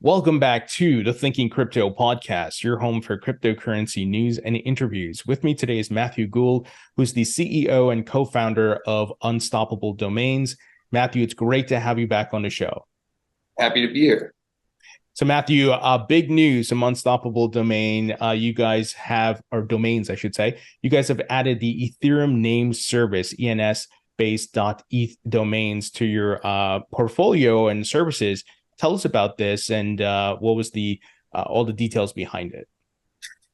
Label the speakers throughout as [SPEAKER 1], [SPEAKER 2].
[SPEAKER 1] Welcome back to the Thinking Crypto podcast, your home for cryptocurrency news and interviews. With me today is Matthew Gould, who's the CEO and co-founder of Unstoppable Domains. Matthew, it's great to have you back on the show.
[SPEAKER 2] Happy to be here.
[SPEAKER 1] So Matthew, big news from Unstoppable Domain. You guys have, or domains, I should say, you guys have added the Ethereum Name Service, ENS-based .eth domains to your portfolio and services. Tell us about this and what was the all the details behind it.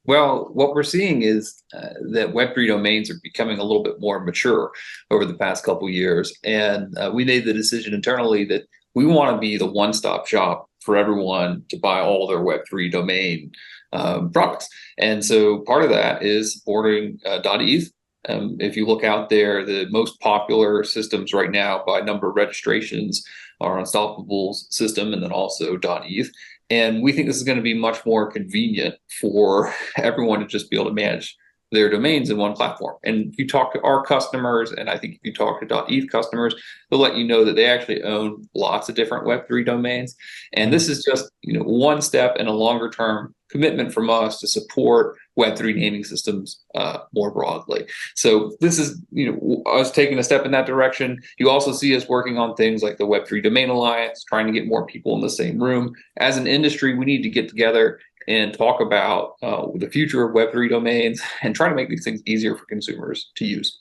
[SPEAKER 2] Well, what we're seeing is that Web3 domains are becoming a little bit more mature over the past couple of years. And we made the decision internally that we want to be the one-stop shop for everyone to buy all their Web3 domain products. And so part of that is supporting .eth. If you look out there, the most popular systems right now by number of registrations are Unstoppable's system and then also .eth. And we think this is going to be much more convenient for everyone to just be able to manage their domains in one platform. And if you talk to our customers, and I think if you talk to .eth customers, they'll let you know that they actually own lots of different Web3 domains. And this is just one step in a longer term commitment from us to support Web3 naming systems more broadly. So this is us taking a step in that direction. You also see us working on things like the Web3 Domain Alliance, trying to get more people in the same room. As an industry, we need to get together and talk about the future of Web3 domains and try to make these things easier for consumers to use.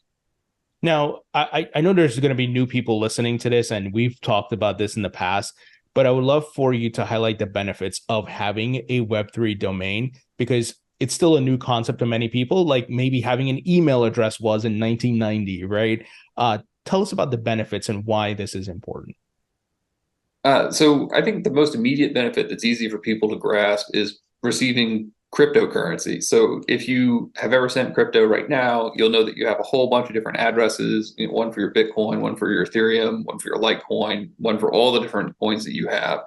[SPEAKER 1] Now, I know there's going to be new people listening to this, and we've talked about this in the past, but I would love for you to highlight the benefits of having a Web3 domain, because it's still a new concept to many people, like maybe having an email address was in 1990, right? Tell us about the benefits and why this is important.
[SPEAKER 2] So I think the most immediate benefit that's easy for people to grasp is receiving cryptocurrency. So if you have ever sent crypto right now, you'll know that you have a whole bunch of different addresses, one for your Bitcoin, one for your Ethereum, one for your Litecoin, one for all the different coins that you have.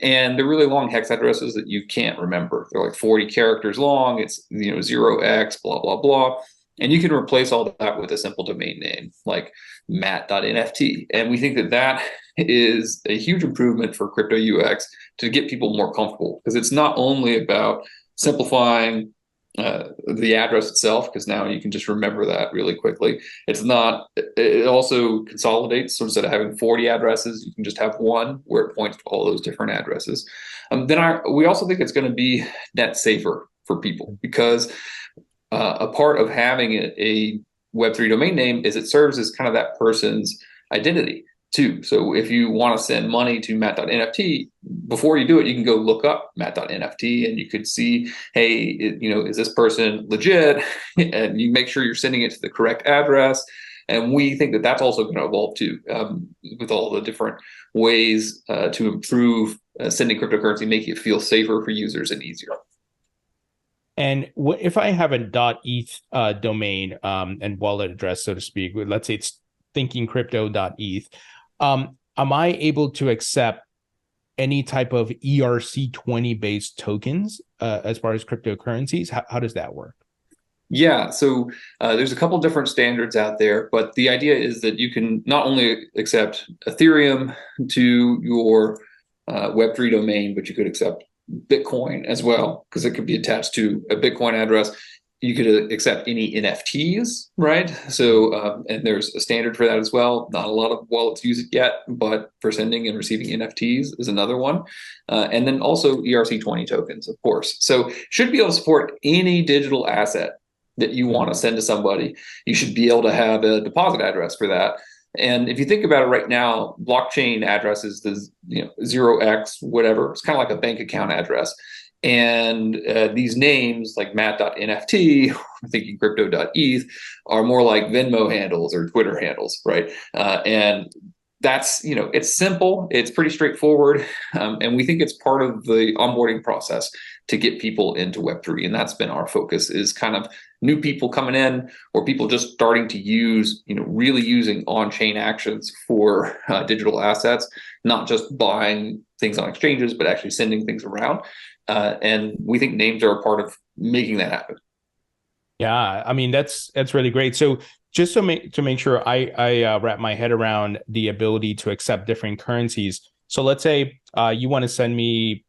[SPEAKER 2] And they're really long hex addresses that you can't remember. They're like 40 characters long. It's 0x, blah, blah, blah. And you can replace all that with a simple domain name like mat.nft. And we think that that is a huge improvement for crypto UX to get people more comfortable, because it's not only about simplifying the address itself, because now you can just remember that really quickly. It also consolidates. So instead of having 40 addresses, you can just have one where it points to all those different addresses. We also think it's going to be net safer for people, because a part of having a Web3 domain name is it serves as kind of that person's identity too. So if you want to send money to mat.nft, before you do it, you can go look up mat.nft and you could see, hey, is this person legit? And you make sure you're sending it to the correct address. And we think that that's also going to evolve too, with all the different ways to improve sending cryptocurrency, making it feel safer for users and easier.
[SPEAKER 1] And if I have a .eth domain and wallet address, so to speak, let's say it's thinkingcrypto.eth, am I able to accept any type of ERC20 based tokens as far as cryptocurrencies? How does that work?
[SPEAKER 2] Yeah, so there's a couple different standards out there, but the idea is that you can not only accept Ethereum to your Web3 domain, but you could accept Bitcoin as well, because it could be attached to a Bitcoin address. You could accept any NFTs, right? So, and there's a standard for that as well. Not a lot of wallets use it yet, but for sending and receiving NFTs is another one. And then also ERC20 tokens, of course. So should be able to support any digital asset that you want to send to somebody. You should be able to have a deposit address for that. And if you think about it right now, blockchain addresses, the 0x, whatever, it's kind of like a bank account address. And these names like mat.nft, thinkingcrypto.eth are more like Venmo handles or Twitter handles, right? And that's, it's simple, it's pretty straightforward. And we think it's part of the onboarding process to get people into Web3. And that's been our focus, is kind of new people coming in or people just starting to use, really using on-chain actions for digital assets, not just buying things on exchanges, but actually sending things around. And we think names are a part of making that happen.
[SPEAKER 1] Yeah, I mean, that's really great. So just to make sure I wrap my head around the ability to accept different currencies. So let's say you want to send me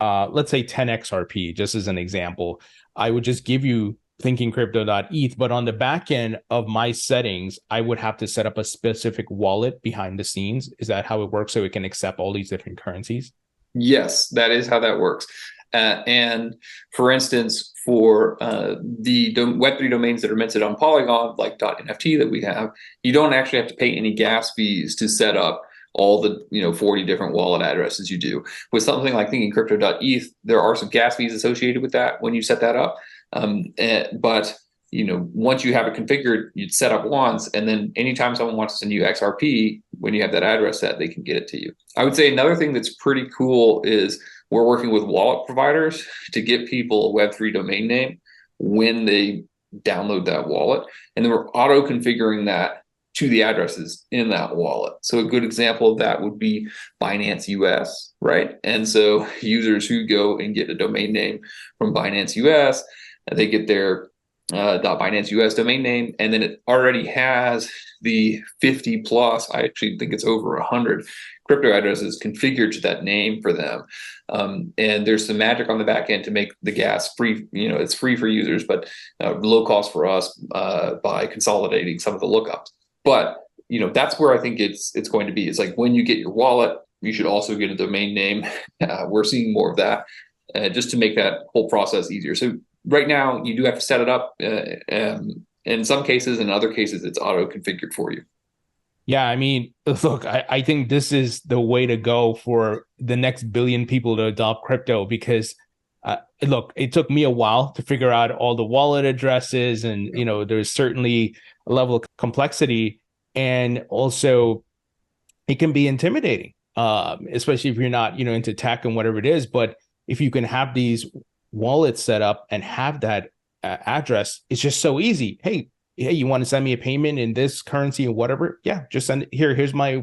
[SPEAKER 1] let's say 10 XRP, just as an example, I would just give you thinkingcrypto.eth, but on the back end of my settings, I would have to set up a specific wallet behind the scenes. Is that how it works? So it can accept all these different currencies?
[SPEAKER 2] Yes, that is how that works. And for instance, for the Web3 domains that are minted on Polygon, like .nft that we have, you don't actually have to pay any gas fees to set up all the 40 different wallet addresses you do. With something like thinkingcrypto.eth, there are some gas fees associated with that when you set that up. But once you have it configured, you'd set up once, and then anytime someone wants to send you XRP, when you have that address set, they can get it to you. I would say another thing that's pretty cool is we're working with wallet providers to get people a Web3 domain name when they download that wallet, and then we're auto configuring that to the addresses in that wallet. So a good example of that would be Binance US, right? And so users who go and get a domain name from Binance US, they get their .binance US domain name, and then it already has the 50 plus, I actually think it's over 100 crypto addresses configured to that name for them. And there's some magic on the back end to make the gas free. It's free for users, but low cost for us by consolidating some of the lookups. But that's where I think it's going to be. It's like when you get your wallet, you should also get a domain name. We're seeing more of that just to make that whole process easier. So right now, you do have to set it up. In some cases, in other cases, it's auto configured for you.
[SPEAKER 1] Yeah, I mean, look, I think this is the way to go for the next billion people to adopt crypto because, look, it took me a while to figure out all the wallet addresses, and there's certainly a level of complexity, and also it can be intimidating, especially if you're not into tech and whatever it is. But if you can have these wallets set up and have that address, it's just so easy. Hey, you want to send me a payment in this currency or whatever? Yeah, just send it here. Here's my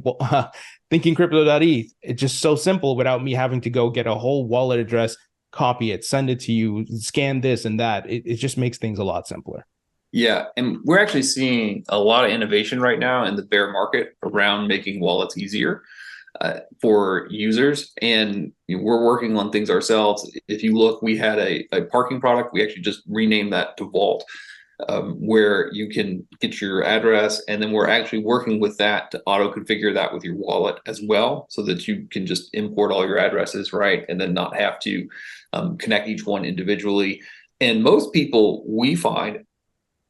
[SPEAKER 1] thinkingcrypto.eth. It's just so simple without me having to go get a whole wallet address, copy it, send it to you, scan this and that. It just makes things a lot simpler.
[SPEAKER 2] Yeah, and we're actually seeing a lot of innovation right now in the bear market around making wallets easier for users, and we're working on things ourselves. If you look, we had a parking product. We actually just renamed that to Vault, where you can get your address, and then we're actually working with that to auto configure that with your wallet as well, so that you can just import all your addresses, right, and then not have to connect each one individually. And most people, we find,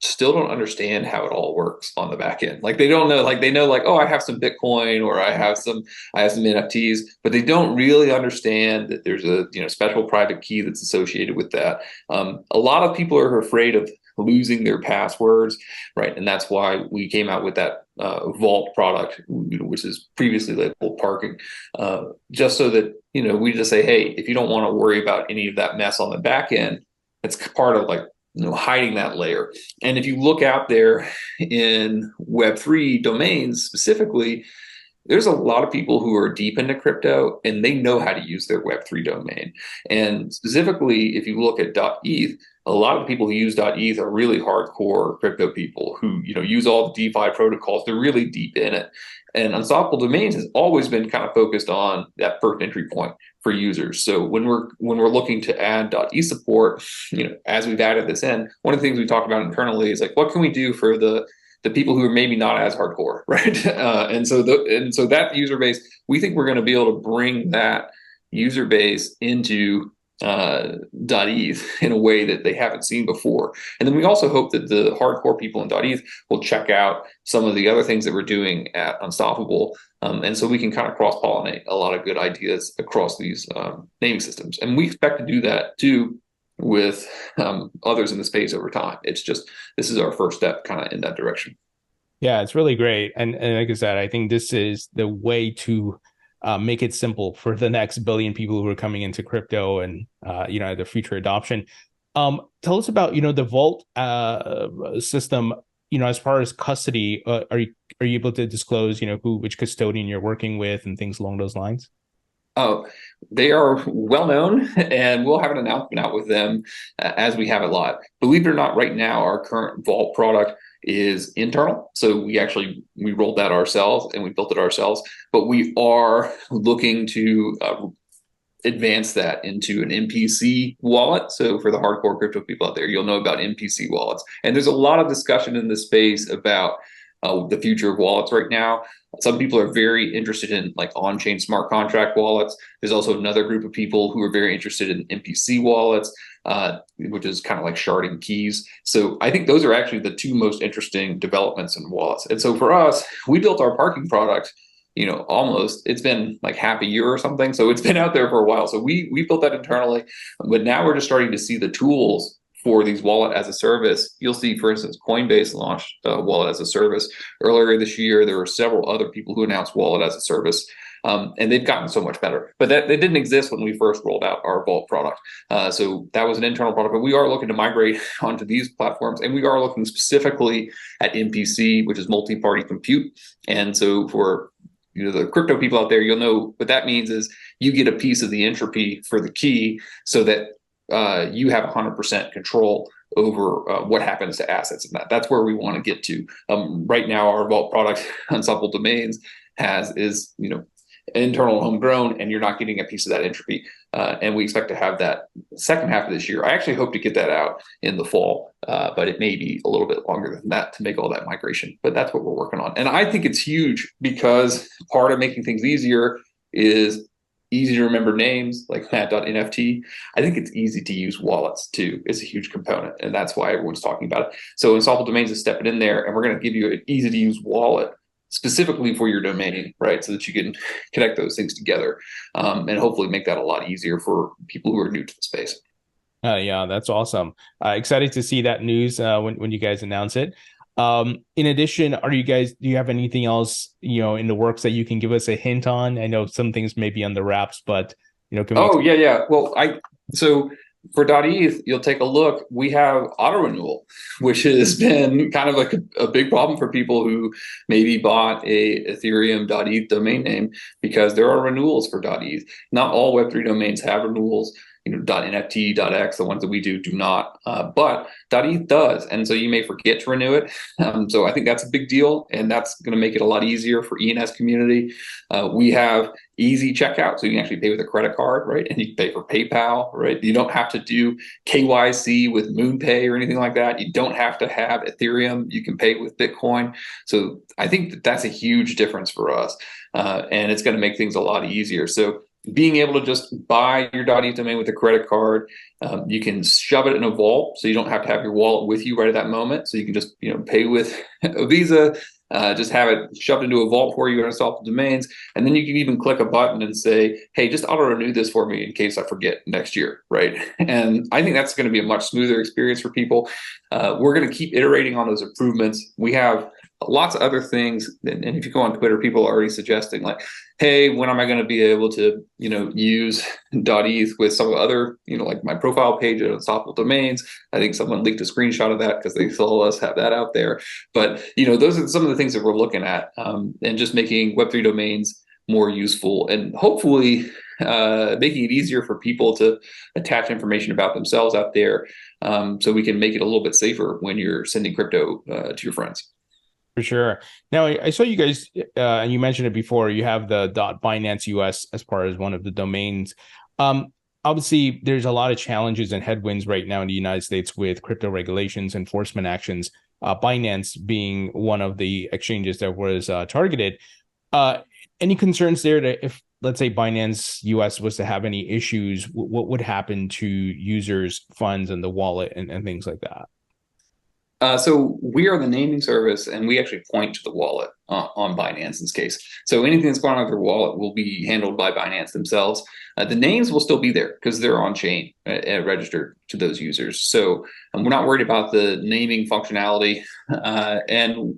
[SPEAKER 2] still don't understand how it all works on the back end. Like they don't know, like they know like, oh, I have some Bitcoin or I have some NFTs, but they don't really understand that there's a special private key that's associated with that. A lot of people are afraid of losing their passwords, right? And that's why we came out with that Vault product, which is previously labeled parking, just so that we just say, hey, if you don't want to worry about any of that mess on the back end, it's part of like hiding that layer. And if you look out there in Web3 domains specifically, there's a lot of people who are deep into crypto and they know how to use their Web3 domain. And specifically, if you look at .eth, a lot of the people who use .eth are really hardcore crypto people who use all the DeFi protocols. They're really deep in it. And Unstoppable Domains has always been kind of focused on that first entry point for users. So when we're looking to add .eth support, as we've added this in, one of the things we talk about internally is like, what can we do for the people who are maybe not as hardcore, right? And so that user base, we think we're going to be able to bring that user base into .eth in a way that they haven't seen before. And then we also hope that the hardcore people in .eth will check out some of the other things that we're doing at Unstoppable. And so we can kind of cross-pollinate a lot of good ideas across these naming systems. And we expect to do that too with others in the space over time. It's just, this is our first step kind of in that direction.
[SPEAKER 1] Yeah, it's really great. And like I said, I think this is the way to make it simple for the next billion people who are coming into crypto and the future adoption. Tell us about the Vault system. As far as custody, are you able to disclose which custodian you're working with and things along those lines?
[SPEAKER 2] Oh, they are well known, and we'll have an announcement out with them as we have a lot. Believe it or not, right now our current Vault product is internal. So we rolled that ourselves and we built it ourselves, but we are looking to advance that into an MPC wallet. So for the hardcore crypto people out there, you'll know about MPC wallets. And there's a lot of discussion in this space about the future of wallets right now. Some people are very interested in like on-chain smart contract wallets. There's also another group of people who are very interested in MPC wallets, which is kind of like sharding keys. So I think those are actually the two most interesting developments in wallets. And so for us, we built our parking product, almost, it's been like half a year or something. So it's been out there for a while. So we built that internally, but now we're just starting to see the tools for these wallet as a service. You'll see, for instance, Coinbase launched wallet as a service earlier this year. There were several other people who announced wallet as a service, and they've gotten so much better. But that didn't exist when we first rolled out our Vault product. So that was an internal product, but we are looking to migrate onto these platforms, and we are looking specifically at MPC, which is multi-party compute. And so for the crypto people out there, you'll know what that means is you get a piece of the entropy for the key so that you have 100% control over what happens to assets. And that's where we want to get to. Right now, our Vault product on Supple Domains is internal homegrown, and you're not getting a piece of that entropy. And we expect to have that second half of this year. I actually hope to get that out in the fall, but it may be a little bit longer than that to make all that migration. But that's what we're working on. And I think it's huge because part of making things easier is easy to remember names like Matt.nft. I think it's easy to use wallets too. It's a huge component, and that's why everyone's talking about it. So Unstoppable Domains is stepping in there, and we're going to give you an easy to use wallet specifically for your domain, right? So that you can connect those things together, and hopefully make that a lot easier for people who are new to the space.
[SPEAKER 1] Yeah, that's awesome. Excited to see that news when you guys announce it. In addition, do you have anything else, in the works that you can give us a hint on? I know some things may be on the wraps, but,
[SPEAKER 2] yeah. Well, so for .eth, you'll take a look. We have auto renewal, which has been kind of like a big problem for people who maybe bought a Ethereum.eth domain name, because there are renewals for .eth. Not all Web3 domains have renewals. .nft, .x, the ones that we do not, but .eth does, and so you may forget to renew it. So I think that's a big deal, and that's going to make it a lot easier for ENS community. We have easy checkout, so you can actually pay with a credit card, right? And you can pay for PayPal, right? You don't have to do KYC with MoonPay or anything like that. You don't have to have Ethereum. You can pay with Bitcoin. So I think that's a huge difference for us, and it's going to make things a lot easier. So being able to just buy your .eth domain with a credit card, you can shove it in a vault, so you don't have to have your wallet with you right at that moment. So you can just pay with a Visa, just have it shoved into a vault for you on Unstoppable Domains, and then you can even click a button and say, "Hey, just auto renew this for me in case I forget next year," right? And I think that's going to be a much smoother experience for people. We're going to keep iterating on those improvements. We have lots of other things, and if you go on Twitter, people are already suggesting like, hey, when am I going to be able to use .eth with some other, like my profile page at Unstoppable Domains? I think someone leaked a screenshot of that because they saw us have that out there. But those are some of the things that we're looking at, and just making Web3 domains more useful, and hopefully making it easier for people to attach information about themselves out there, so we can make it a little bit safer when you're sending crypto to your friends.
[SPEAKER 1] For sure. Now, I saw you guys, and you mentioned it before, you have the .binance US as part as one of the domains. Obviously, there's a lot of challenges and headwinds right now in the United States with crypto regulations, enforcement actions, Binance being one of the exchanges that was targeted. Any concerns there that if, let's say, Binance US was to have any issues, what would happen to users' funds and the wallet and things like that?
[SPEAKER 2] So we are the naming service, and we actually point to the wallet on Binance in this case. So anything that's going on with their wallet will be handled by Binance themselves. The names will still be there because they're on chain and registered to those users. So we're not worried about the naming functionality, and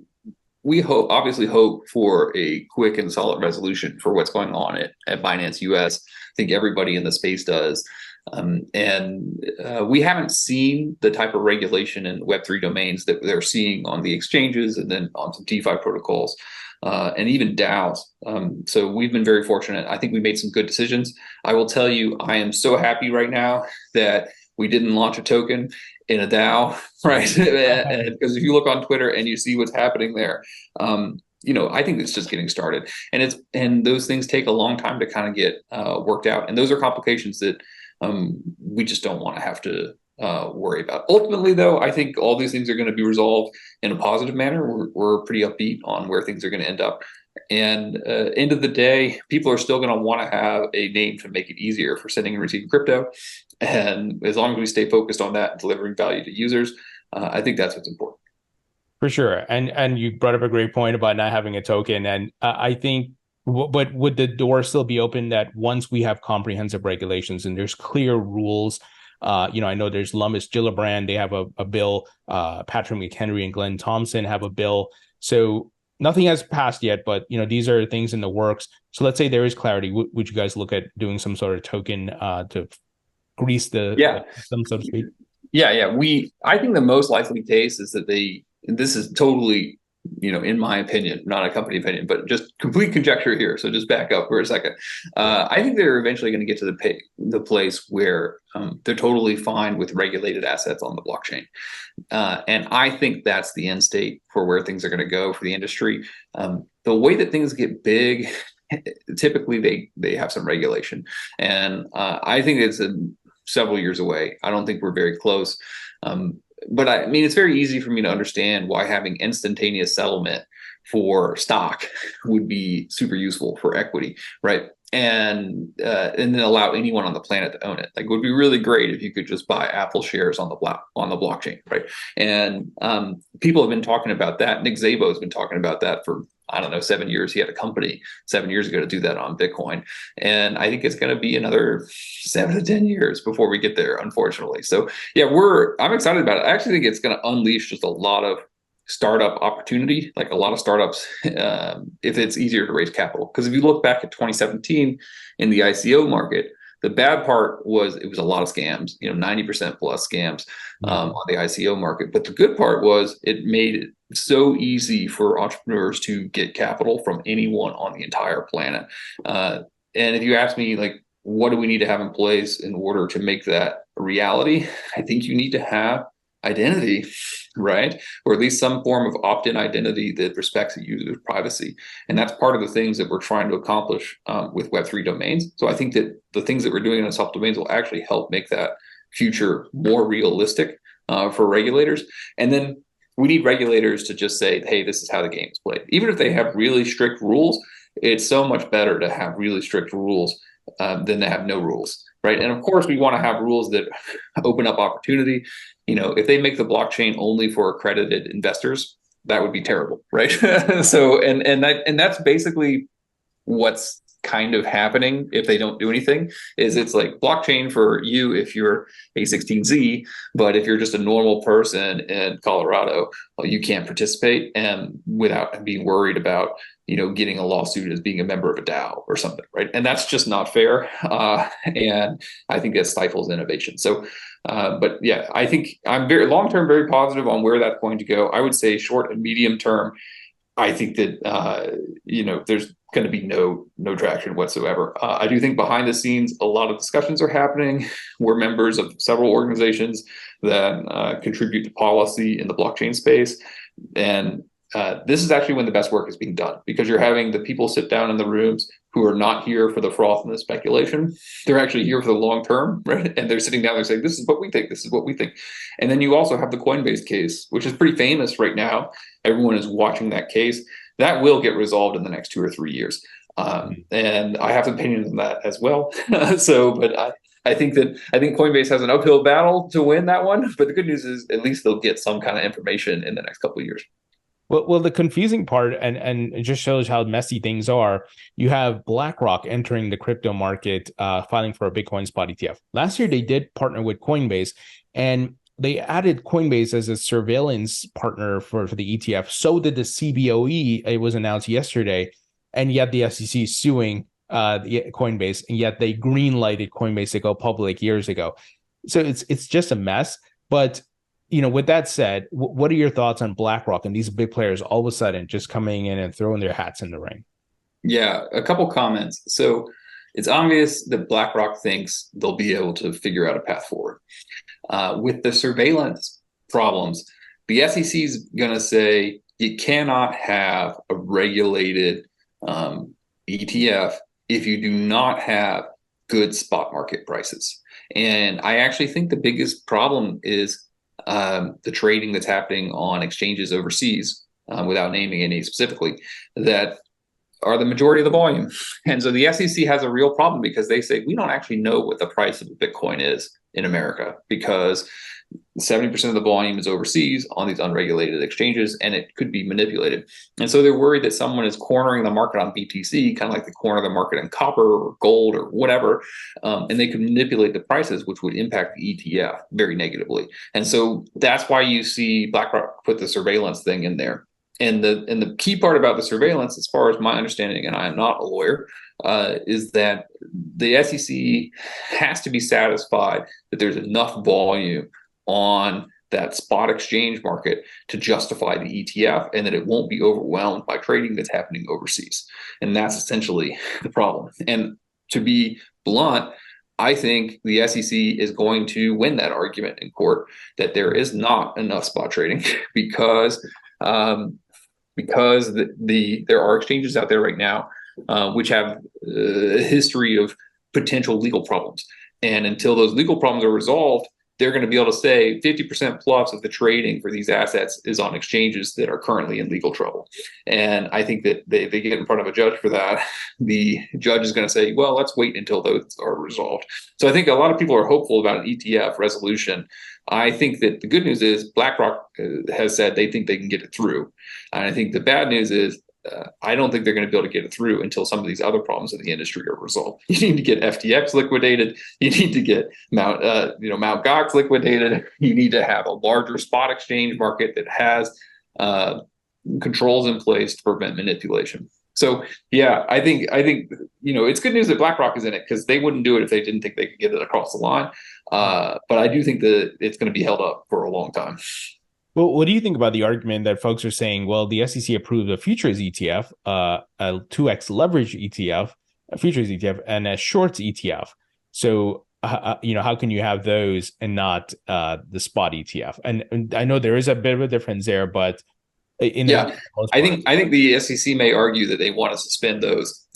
[SPEAKER 2] we obviously hope for a quick and solid resolution for what's going on at Binance US. I think everybody in the space does. We haven't seen the type of regulation in Web3 domains that they're seeing on the exchanges and then on some DeFi protocols, and even DAOs. So we've been very fortunate. I think we made some good decisions. I will tell you, I am so happy right now that we didn't launch a token in a DAO, right? Because if you look on Twitter and you see what's happening there, I think it's just getting started, and those things take a long time to kind of get worked out, and those are complications that we just don't want to have to worry about. Ultimately, though, I think all these things are going to be resolved in a positive manner. We're pretty upbeat on where things are going to end up. And end of the day, people are still going to want to have a name to make it easier for sending and receiving crypto. And as long as we stay focused on that and delivering value to users, I think that's what's important.
[SPEAKER 1] For sure. And you brought up a great point about not having a token. And I think, but would the door still be open that once we have comprehensive regulations and there's clear rules? I know there's Lummis Gillibrand, they have a bill. Patrick McHenry and Glenn Thompson have a bill. So nothing has passed yet, but these are things in the works. So let's say there is clarity. Would you guys look at doing some sort of token to grease the system, so to speak?
[SPEAKER 2] Yeah. I think the most likely case is that this is totally, in my opinion, not a company opinion, but just complete conjecture here. So just back up for a second. I think they're eventually going to get to the place where they're totally fine with regulated assets on the blockchain. And I think that's the end state for where things are going to go for the industry. The way that things get big, typically they have some regulation. And I think it's several years away. I don't think we're very close. But I mean, it's very easy for me to understand why having instantaneous settlement for stock would be super useful for equity, right? And then allow anyone on the planet to own it. Like, it would be really great if you could just buy Apple shares on the blockchain, right? And people have been talking about that. Nick Szabo has been talking about that for, I don't know, 7 years. He had a company 7 years ago to do that on Bitcoin. And I think it's going to be another 7 to 10 years before we get there, unfortunately. So yeah, I'm excited about it. I actually think it's going to unleash just a lot of startup opportunity, like a lot of startups, if it's easier to raise capital. Because if you look back at 2017 in the ICO market, the bad part was it was a lot of scams, 90% plus scams on the ICO market. But the good part was it made it so easy for entrepreneurs to get capital from anyone on the entire planet. And if you ask me, like, what do we need to have in place in order to make that a reality? I think you need to have identity, right? Or at least some form of opt-in identity that respects the user's privacy. And that's part of the things that we're trying to accomplish with Web3 domains. So I think that the things that we're doing in self-domains will actually help make that future more realistic for regulators. And then we need regulators to just say, hey, this is how the game is played. Even if they have really strict rules, it's so much better to have really strict rules than to have no rules, right? And of course, we want to have rules that open up opportunity. If they make the blockchain only for accredited investors, that would be terrible, right? So, and that's basically what's kind of happening if they don't do anything. Is it's like blockchain for you if you're A16Z, but if you're just a normal person in Colorado, well, you can't participate, and without being worried about getting a lawsuit as being a member of a DAO or something, right? And that's just not fair, and I think that stifles innovation. So, but yeah, I think I'm very long-term, very positive on where that's going to go. I would say short and medium term, I think that there's going to be no traction whatsoever. I do think behind the scenes, a lot of discussions are happening. We're members of several organizations that contribute to policy in the blockchain space, and this is actually when the best work is being done, because you're having the people sit down in the rooms who are not here for the froth and the speculation. They're actually here for the long term, right? And they're sitting down there saying, this is what we think, this is what we think. And then you also have the Coinbase case, which is pretty famous right now. Everyone is watching that case. That will get resolved in the next 2 or 3 years. And I have opinions on that as well. But I think Coinbase has an uphill battle to win that one. But the good news is at least they'll get some kind of information in the next couple of years.
[SPEAKER 1] Well, the confusing part, and it just shows how messy things are. You have BlackRock entering the crypto market, filing for a Bitcoin spot ETF. Last year, they did partner with Coinbase, and they added Coinbase as a surveillance partner for the ETF. So did the CBOE. It was announced yesterday, and yet the SEC is suing Coinbase, and yet they green-lighted Coinbase to go public years ago. So it's just a mess. But with that said, what are your thoughts on BlackRock and these big players all of a sudden just coming in and throwing their hats in the ring?
[SPEAKER 2] Yeah, a couple comments. So it's obvious that BlackRock thinks they'll be able to figure out a path forward. With the surveillance problems, the SEC is going to say, you cannot have a regulated ETF if you do not have good spot market prices. And I actually think the biggest problem is the trading that's happening on exchanges overseas, without naming any specifically, that are the majority of the volume. And so the SEC has a real problem because they say we don't actually know what the price of Bitcoin is in America because 70% of the volume is overseas on these unregulated exchanges, and it could be manipulated. And so they're worried that someone is cornering the market on BTC, kind of like they corner the market in copper or gold or whatever, and they could manipulate the prices, which would impact the ETF very negatively. And so that's why you see BlackRock put the surveillance thing in there. And the key part about the surveillance, as far as my understanding, and I am not a lawyer, is that the SEC has to be satisfied that there's enough volume on that spot exchange market to justify the ETF, and that it won't be overwhelmed by trading that's happening overseas. And that's essentially the problem. And to be blunt, I think the SEC is going to win that argument in court that there is not enough spot trading because there are exchanges out there right now which have a history of potential legal problems. And until those legal problems are resolved, they're going to be able to say 50% plus of the trading for these assets is on exchanges that are currently in legal trouble. And I think that they get in front of a judge for that. The judge is going to say, well, let's wait until those are resolved. So I think a lot of people are hopeful about an ETF resolution. I think that the good news is BlackRock has said they think they can get it through. And I think the bad news is I don't think they're going to be able to get it through until some of these other problems in the industry are resolved. You need to get FTX liquidated. You need to get Mount Gox liquidated. You need to have a larger spot exchange market that has controls in place to prevent manipulation. So yeah, I think it's good news that BlackRock is in it because they wouldn't do it if they didn't think they could get it across the line. But I do think that it's going to be held up for a long time.
[SPEAKER 1] Well, what do you think about the argument that folks are saying, well, the SEC approved a futures ETF, a 2x leverage ETF, a futures ETF, and a shorts ETF. So, how can you have those and not the spot ETF? And I know there is a bit of a difference there, but
[SPEAKER 2] I think the SEC may argue that they want to suspend those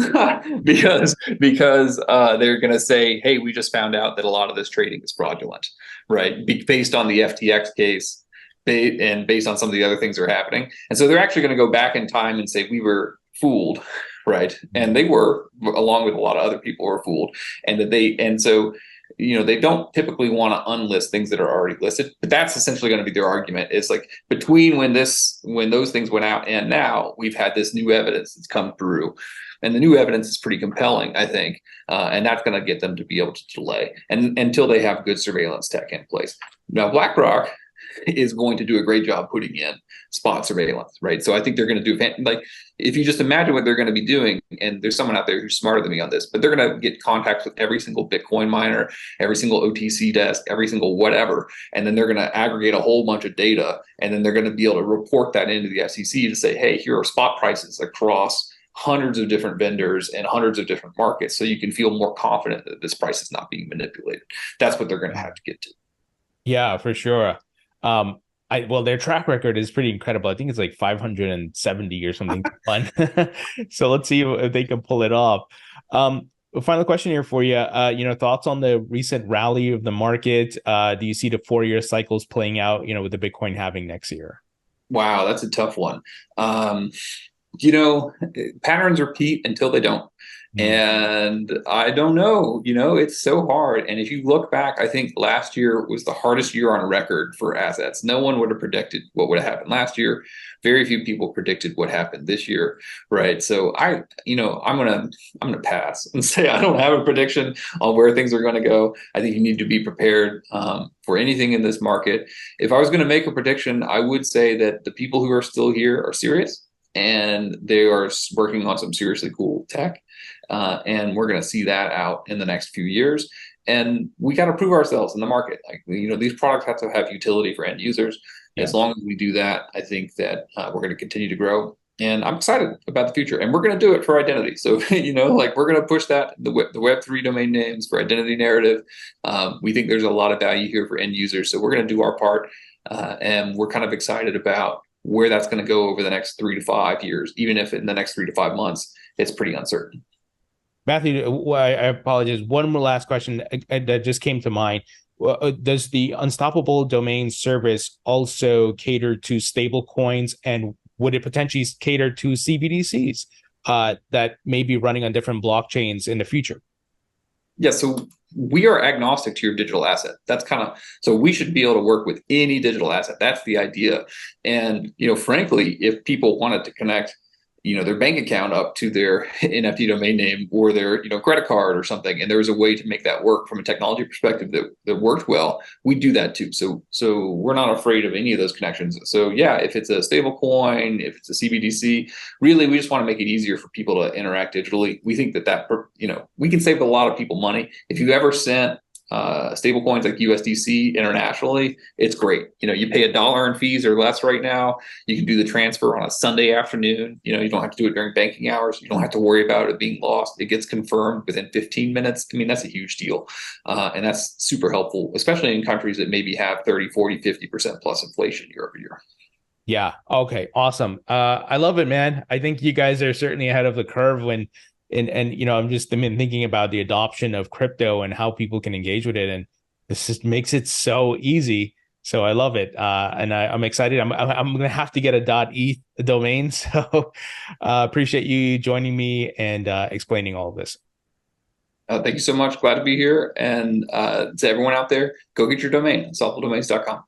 [SPEAKER 2] because they're going to say, hey, we just found out that a lot of this trading is fraudulent, right? Based on the FTX case. And based on some of the other things that are happening. And so they're actually going to go back in time and say, we were fooled, right? And they were, along with a lot of other people were fooled. And so they don't typically want to unlist things that are already listed, but that's essentially going to be their argument. It's like between when those things went out and now we've had this new evidence that's come through. And the new evidence is pretty compelling, I think. And that's going to get them to be able to delay and until they have good surveillance tech in place. Now, BlackRock is going to do a great job putting in spot surveillance, right? So I think they're going to do, like, if you just imagine what they're going to be doing, and there's someone out there who's smarter than me on this, but they're going to get contacts with every single Bitcoin miner, every single OTC desk, every single whatever, and then they're going to aggregate a whole bunch of data, and then they're going to be able to report that into the SEC to say, hey, here are spot prices across hundreds of different vendors and hundreds of different markets, so you can feel more confident that this price is not being manipulated. That's what they're going to have to get to.
[SPEAKER 1] Yeah, for sure. Their track record is pretty incredible. I think it's like 570 or something fun. So let's see if they can pull it off. Final question here for you. Thoughts on the recent rally of the market? Do you see the 4-year cycles playing out, with the Bitcoin halving next year?
[SPEAKER 2] Wow, that's a tough one. Patterns repeat until they don't. And I don't know, it's so hard. And if you look back, I think last year was the hardest year on record for assets. No one would have predicted what would have happened last year. Very few people predicted what happened this year, right? So I'm gonna pass and say I don't have a prediction on where things are going to go. I think you need to be prepared for anything in this market. If I was going to make a prediction, I would say that the people who are still here are serious and they are working on some seriously cool tech. And we're going to see that out in the next few years. And we got to prove ourselves in the market. Like, these products have to have utility for end users. Yeah. As long as we do that, I think that we're going to continue to grow. And I'm excited about the future. And we're going to do it for identity. So, we're going to push that, the Web3 domain names for identity narrative. We think there's a lot of value here for end users. So we're going to do our part. And we're kind of excited about where that's going to go over the next 3 to 5 years, even if in the next 3 to 5 months, it's pretty uncertain.
[SPEAKER 1] Matthew, I apologize. One more last question that just came to mind. Does the Unstoppable Domain service also cater to stable coins, and would it potentially cater to CBDCs that may be running on different blockchains in the future?
[SPEAKER 2] Yeah, so we are agnostic to your digital asset. That's kind of, so we should be able to work with any digital asset. That's the idea. And, frankly, if people wanted to connect, their bank account up to their NFT domain name or their, credit card or something, and there was a way to make that work from a technology perspective that worked well, we do that too. So we're not afraid of any of those connections. So yeah, if it's a stable coin, if it's a CBDC, really, we just want to make it easier for people to interact digitally. We think that we can save a lot of people money. If you ever sent stable coins like USDC internationally, it's great. You pay $1 in fees or less right now. You can do the transfer on a Sunday afternoon. You don't have to do it during banking hours. You don't have to worry about it being lost. It gets confirmed within 15 minutes. I mean, that's a huge deal. And that's super helpful, especially in countries that maybe have 30, 40, 50% plus inflation year over year.
[SPEAKER 1] Yeah. Okay. Awesome. I love it, man. I think you guys are certainly ahead of the curve when and I'm thinking about the adoption of crypto and how people can engage with it, and this just makes it so easy. So I love it, and I'm excited. I'm gonna have to get a .eth domain. So appreciate you joining me and explaining all of this.
[SPEAKER 2] Thank you so much. Glad to be here. And to everyone out there, go get your domain, unstoppabledomains.com.